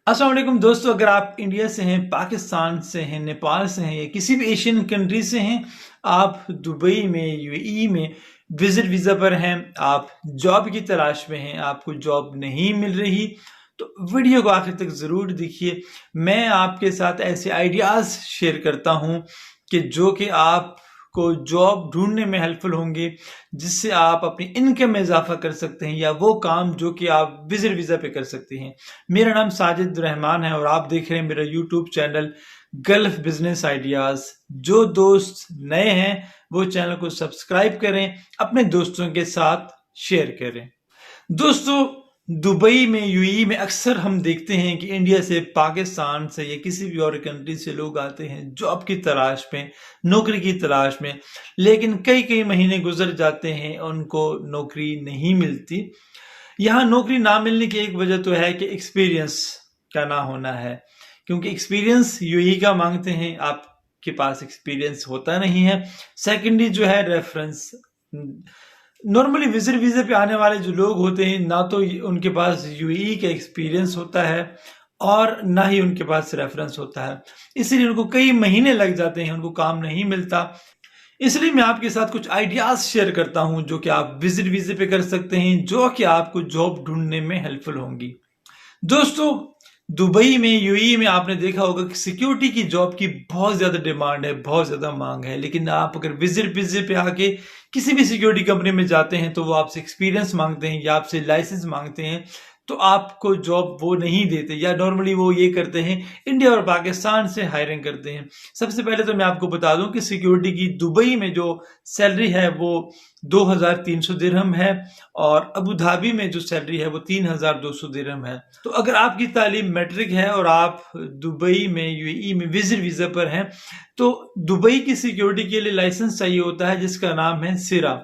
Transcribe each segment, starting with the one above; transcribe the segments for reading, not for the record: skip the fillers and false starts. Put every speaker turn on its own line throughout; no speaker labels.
अस्सलाम वालेकुम दोस्तों, अगर आप इंडिया से हैं, पाकिस्तान से हैं, नेपाल से हैं या किसी भी एशियन कंट्री से हैं, आप दुबई में, यूएई में विजिट वीज़ा पर हैं, आप जॉब की तलाश में हैं, आपको जॉब नहीं मिल रही, तो वीडियो को आखिर तक ज़रूर देखिए। मैं आपके साथ ऐसे आइडियाज़ शेयर करता हूं कि जो कि आपको जॉब ढूंढने में हेल्पफुल होंगे, जिससे आप अपनी इनकम में इजाफा कर सकते हैं या वो काम जो कि आप विजिट वीज़ा पे कर सकते हैं। मेरा नाम साजिद रहमान है और आप देख रहे हैं मेरा YouTube channel gulf business ideas. जो दोस्त नए हैं वो चैनल को सब्सक्राइब करें, अपने दोस्तों के साथ शेयर करें। दोस्तों, दुबई में, यूएई में अक्सर हम देखते हैं कि इंडिया से, पाकिस्तान से या किसी भी और कंट्री से लोग आते हैं जॉब की तलाश में, नौकरी की तलाश में, लेकिन कई कई महीने गुजर जाते हैं, उनको नौकरी नहीं मिलती। यहाँ नौकरी ना मिलने की एक वजह तो है कि एक्सपीरियंस का ना होना है, क्योंकि एक्सपीरियंस यूएई का मांगते हैं, आपके पास एक्सपीरियंस होता नहीं है। सेकेंडली जो है रेफरेंस। नॉर्मली विजिट वीजे पे आने वाले जो लोग होते हैं, ना तो उनके पास यूएई का एक्सपीरियंस होता है और ना ही उनके पास रेफरेंस होता है, इसीलिए उनको कई महीने लग जाते हैं, उनको काम नहीं मिलता। इसलिए मैं आपके साथ कुछ आइडियाज शेयर करता हूं जो कि आप विजिट वीजे पे कर सकते हैं, जो कि आपको जॉब ढूंढने में हेल्पफुल होंगी। दोस्तों, दुबई में, यूएई में आपने देखा होगा कि सिक्योरिटी की जॉब की बहुत ज्यादा डिमांड है, बहुत ज्यादा मांग है। लेकिन आप अगर विजिट वीजे पे आके किसी भी सिक्योरिटी कंपनी में जाते हैं तो वो आपसे एक्सपीरियंस मांगते हैं या आपसे लाइसेंस मांगते हैं, तो आपको जॉब वो नहीं देते, या नॉर्मली वो ये करते हैं, इंडिया और पाकिस्तान से हायरिंग करते हैं। सबसे पहले तो मैं आपको बता दूं कि सिक्योरिटी की दुबई में जो सैलरी है वो 2300 दिरहम है और अबू धाबी में जो सैलरी है वो 3200 दिरहम है। तो अगर आपकी तालीम मैट्रिक है और आप दुबई में, यूएई में विजिट वीजा पर हैं, तो दुबई की सिक्योरिटी के लिए लाइसेंस चाहिए होता है जिसका नाम है सिरा।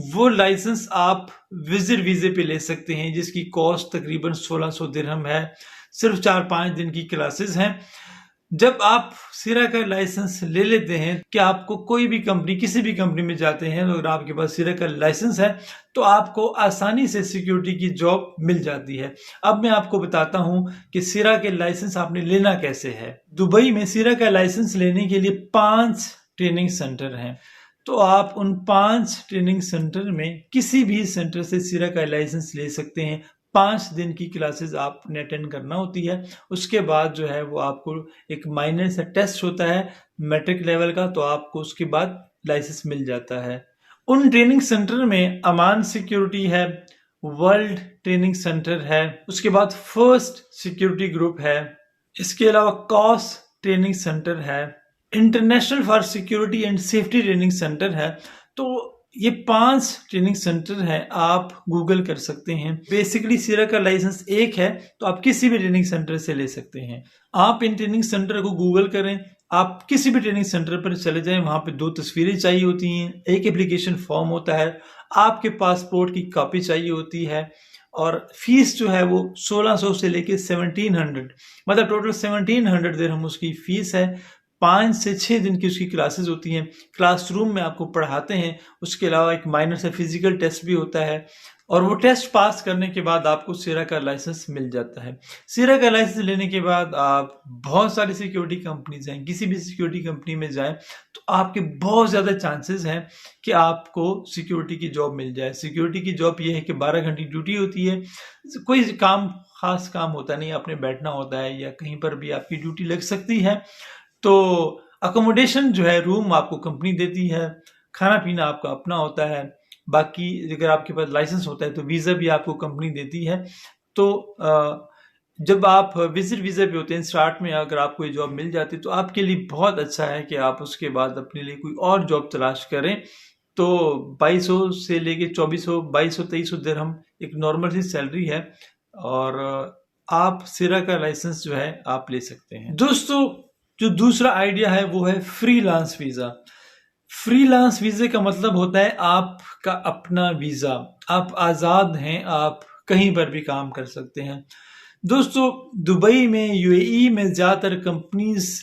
वो लाइसेंस आप विजिट वीजे पे ले सकते हैं, जिसकी कॉस्ट तकरीबन 1600 दिरहम है। सिर्फ 4-5 दिन की क्लासेस हैं। जब आप सिरा का लाइसेंस ले लेते हैं कि आपको कोई भी कंपनी, किसी भी कंपनी में जाते हैं, अगर आपके पास सिरा का लाइसेंस है तो आपको आसानी से सिक्योरिटी की जॉब मिल जाती है। अब मैं आपको बताता हूं कि सिरा के लाइसेंस आपने लेना कैसे है। दुबई में सिरा का लाइसेंस लेने के लिए 5 ट्रेनिंग सेंटर हैं। तो आप उन 5 ट्रेनिंग सेंटर में किसी भी सेंटर से सिरा का लाइसेंस ले सकते हैं। 5 दिन की क्लासेस आपने अटेंड करना होती है। उसके बाद जो है वो आपको एक माइनर सा टेस्ट होता है मैट्रिक लेवल का, तो आपको उसके बाद लाइसेंस मिल जाता है। उन ट्रेनिंग सेंटर में अमान सिक्योरिटी है, वर्ल्ड ट्रेनिंग सेंटर है, उसके बाद फर्स्ट सिक्योरिटी ग्रुप है, इसके अलावा कॉस ट्रेनिंग सेंटर है, international for security and safety training centre है। तो ये 5 ट्रेनिंग सेंटर है, आप गूगल कर सकते हैं। बेसिकली सिरा का लाइसेंस एक है तो आप किसी भी ट्रेनिंग सेंटर से ले सकते हैं। आप इन ट्रेनिंग सेंटर को गूगल करें, आप किसी भी ट्रेनिंग सेंटर पर चले जाएं, वहां पे 2 तस्वीरें चाहिए होती हैं, एक एप्लीकेशन फॉर्म होता है, आपके पासपोर्ट की कॉपी चाहिए होती है, और फीस जो है वो 1600 से लेके 1700, मतलब टोटल 1700 दिरहम उसकी फीस है। 5 से 6 दिन की उसकी क्लासेस होती हैं, क्लासरूम में आपको पढ़ाते हैं। उसके अलावा एक माइनर से फिजिकल टेस्ट भी होता है और वो टेस्ट पास करने के बाद आपको सिरा का लाइसेंस मिल जाता है। सिरा का लाइसेंस लेने के बाद आप बहुत सारी सिक्योरिटी कंपनीज हैं, किसी भी सिक्योरिटी कंपनी में जाएं तो आपके बहुत ज़्यादा चांसेस हैं कि आपको सिक्योरिटी की जॉब मिल जाए। सिक्योरिटी की जॉब ये है कि 12 घंटे ड्यूटी होती है, कोई काम खास काम होता नहीं, आपने बैठना होता है या कहीं पर भी आपकी ड्यूटी लग सकती है। तो अकोमोडेशन जो है, रूम आपको कंपनी देती है, खाना पीना आपका अपना होता है। बाकी अगर आपके पास लाइसेंस होता है तो वीज़ा भी आपको कंपनी देती है। तो जब आप विजिट वीज़ा पे होते हैं, स्टार्ट में अगर आपको ये जॉब मिल जाती है तो आपके लिए बहुत अच्छा है कि आप उसके बाद अपने लिए कोई और जॉब तलाश करें। तो 2200 से लेके 2400, 2200, 2300 दिरहम एक नॉर्मल सी सैलरी है और आप सिरा का लाइसेंस जो है आप ले सकते हैं। दोस्तों, जो दूसरा आइडिया है वो है फ्रीलांस वीजा। फ्रीलांस वीजे का मतलब होता है आपका अपना वीजा, आप आजाद हैं, आप कहीं पर भी काम कर सकते हैं। दोस्तों, दुबई में, यूएई में ज्यादातर कंपनीज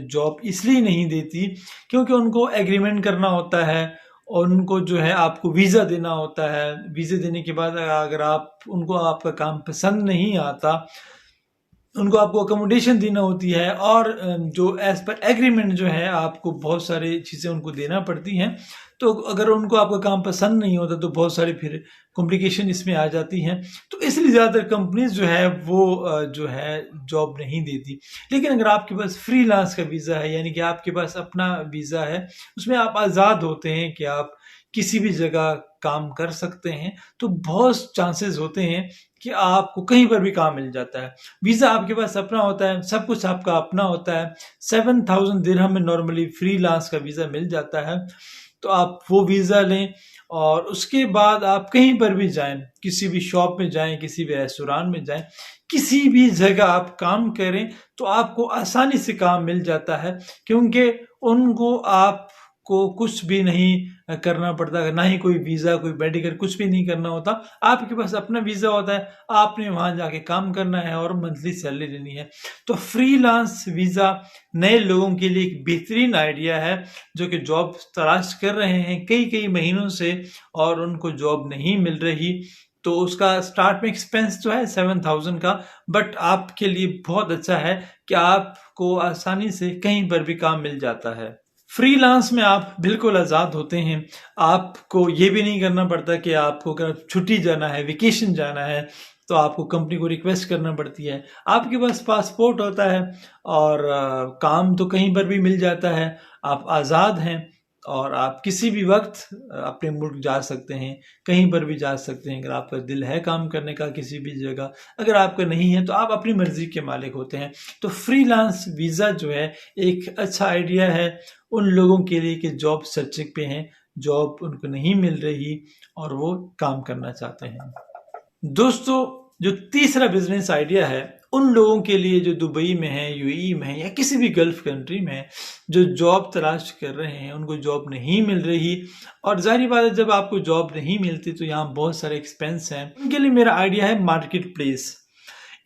जॉब इसलिए नहीं देती क्योंकि उनको एग्रीमेंट करना होता है और उनको जो है आपको वीजा देना होता है। वीजे देने के बाद अगर आप उनको आपका काम पसंद नहीं आता, उनको आपको अकोमोडेशन देना होती है और जो एज पर एग्रीमेंट जो है आपको बहुत सारी चीज़ें उनको देना पड़ती हैं। तो अगर उनको आपका काम पसंद नहीं होता तो बहुत सारी फिर कॉम्प्लिकेशन इसमें आ जाती हैं। तो इसलिए ज़्यादातर कंपनीज जो है वो जो है जॉब नहीं देती। लेकिन अगर आपके पास फ्रीलांस का वीज़ा है, यानी कि आपके पास अपना वीज़ा है, उसमें आप आज़ाद होते हैं कि आप किसी भी जगह काम कर सकते हैं, तो बहुत चांसेस होते हैं कि आपको कहीं पर भी काम मिल जाता है। वीज़ा आपके पास अपना होता है, सब कुछ आपका अपना होता है। 7,000 दिरहम में नॉर्मली फ्रीलांस का वीज़ा मिल जाता है। तो आप वो वीज़ा लें और उसके बाद आप कहीं पर भी जाएं, किसी भी शॉप में जाएं, किसी भी रेस्टोरेंट में जाएं, किसी भी जगह आप काम करें तो आपको आसानी से काम मिल जाता है, क्योंकि उनको आपको कुछ भी नहीं करना पड़ता, ना ही कोई वीज़ा, कोई मेडिकल, कुछ भी नहीं करना होता। आपके पास अपना वीज़ा होता है, आपने वहाँ जाके काम करना है और मंथली सैलरी लेनी है। तो फ्रीलांस वीज़ा नए लोगों के लिए एक बेहतरीन आइडिया है, जो कि जॉब तलाश कर रहे हैं कई महीनों से और उनको जॉब नहीं मिल रही। तो उसका स्टार्ट में एक्सपेंस जो है 7,000 का, बट आपके लिए बहुत अच्छा है कि आपको आसानी से कहीं पर भी काम मिल जाता है। फ्रीलांस में आप बिल्कुल आज़ाद होते हैं। आपको ये भी नहीं करना पड़ता कि आपको अगर छुट्टी जाना है, वेकेशन जाना है, तो आपको कंपनी को रिक्वेस्ट करना पड़ती है। आपके पास पासपोर्ट होता है और काम तो कहीं पर भी मिल जाता है। आप आज़ाद हैं और आप किसी भी वक्त अपने मुल्क जा सकते हैं, कहीं पर भी जा सकते हैं। अगर आपका दिल है काम करने का किसी भी जगह, अगर आपका नहीं है तो आप अपनी मर्जी के मालिक होते हैं। तो फ्रीलांस वीज़ा जो है एक अच्छा आइडिया है उन लोगों के लिए कि जॉब सर्चिंग पे हैं, जॉब उनको नहीं मिल रही और वो काम करना चाहते हैं। दोस्तों, जो तीसरा बिजनेस आइडिया है उन लोगों के लिए जो दुबई में है, यूएई में है या किसी भी गल्फ कंट्री में है, जो जॉब तलाश कर रहे हैं, उनको जॉब नहीं मिल रही। और जाहिर बात है, जब आपको जॉब नहीं मिलती तो यहाँ बहुत सारे एक्सपेंस हैं। उनके लिए मेरा आइडिया है मार्केट प्लेस।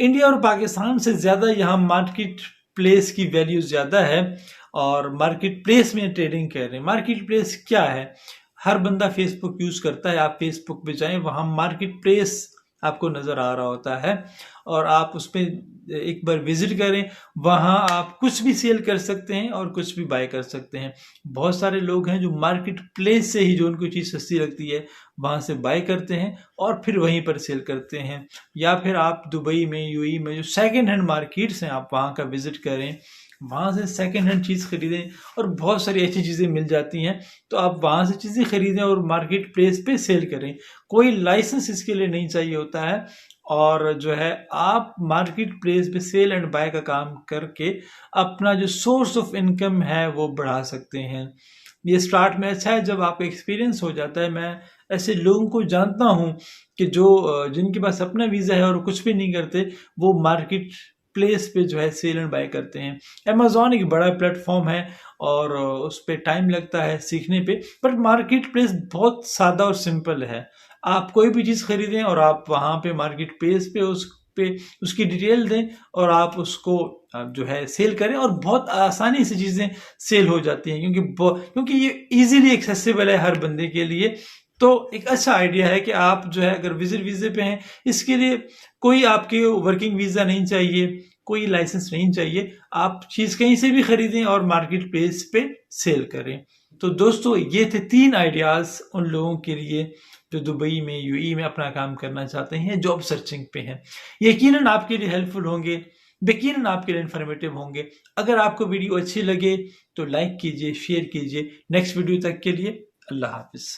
इंडिया और पाकिस्तान से ज़्यादा यहाँ मार्केट प्लेस की वैल्यू ज़्यादा है और मार्केट प्लेस में ट्रेडिंग कर रहे हैं। मार्केट प्लेस क्या है? हर बंदा फेसबुक यूज़ करता है। आप फेसबुक पे जाएं, वहाँ मार्केट प्लेस आपको नज़र आ रहा होता है और आप उस पर एक बार विजिट करें। वहाँ आप कुछ भी सेल कर सकते हैं और कुछ भी बाय कर सकते हैं। बहुत सारे लोग हैं जो मार्केट प्लेस से ही जो उनको चीज़ सस्ती लगती है वहाँ से बाय करते हैं और फिर वहीं पर सेल करते हैं। या फिर आप दुबई में, यूएई में जो सेकेंड हैंड मार्केट्स हैं, आप वहाँ का विजिट करें, वहाँ से सेकेंड हैंड चीज़ खरीदें और बहुत सारी ऐसी चीज़ें मिल जाती हैं। तो आप वहाँ से चीज़ें खरीदें और मार्केट प्लेस पे सेल करें। कोई लाइसेंस इसके लिए नहीं चाहिए होता है और जो है आप मार्केट प्लेस पे सेल एंड बाय का काम करके अपना जो सोर्स ऑफ इनकम है वो बढ़ा सकते हैं। ये स्टार्ट में अच्छा है, जब आपका एक्सपीरियंस हो जाता है। मैं ऐसे लोगों को जानता हूँ कि जो जिनके पास अपना वीज़ा है और कुछ भी नहीं करते, वो मार्केट प्लेस पे जो है सेल एंड बाय करते हैं। अमेज़ॉन एक बड़ा प्लेटफॉर्म है और उस पर टाइम लगता है सीखने पे, पर मार्केट प्लेस बहुत सादा और सिंपल है। आप कोई भी चीज़ खरीदें और आप वहाँ पे मार्केट प्लेस पे उसकी डिटेल दें और आप उसको जो है सेल करें और बहुत आसानी से चीज़ें सेल हो जाती हैं, क्योंकि ये इजीली एक्सेसिबल है हर बंदे के लिए। तो एक अच्छा आइडिया है कि आप जो है अगर विजिट वीज़े पे हैं, इसके लिए कोई आपके वर्किंग वीज़ा नहीं चाहिए, कोई लाइसेंस नहीं चाहिए। आप चीज़ कहीं से भी खरीदें और मार्केट प्लेस पे सेल करें। तो दोस्तों, ये थे 3 आइडियाज़ उन लोगों के लिए जो दुबई में, यूएई में अपना काम करना चाहते हैं, जॉब सर्चिंग पे हैं। यकीनन आपके लिए हेल्पफुल होंगे, यकीनन आपके लिए इन्फॉर्मेटिव होंगे। अगर आपको वीडियो अच्छी लगे तो लाइक कीजिए, शेयर कीजिए। नेक्स्ट वीडियो तक के लिए अल्लाह हाफिज़।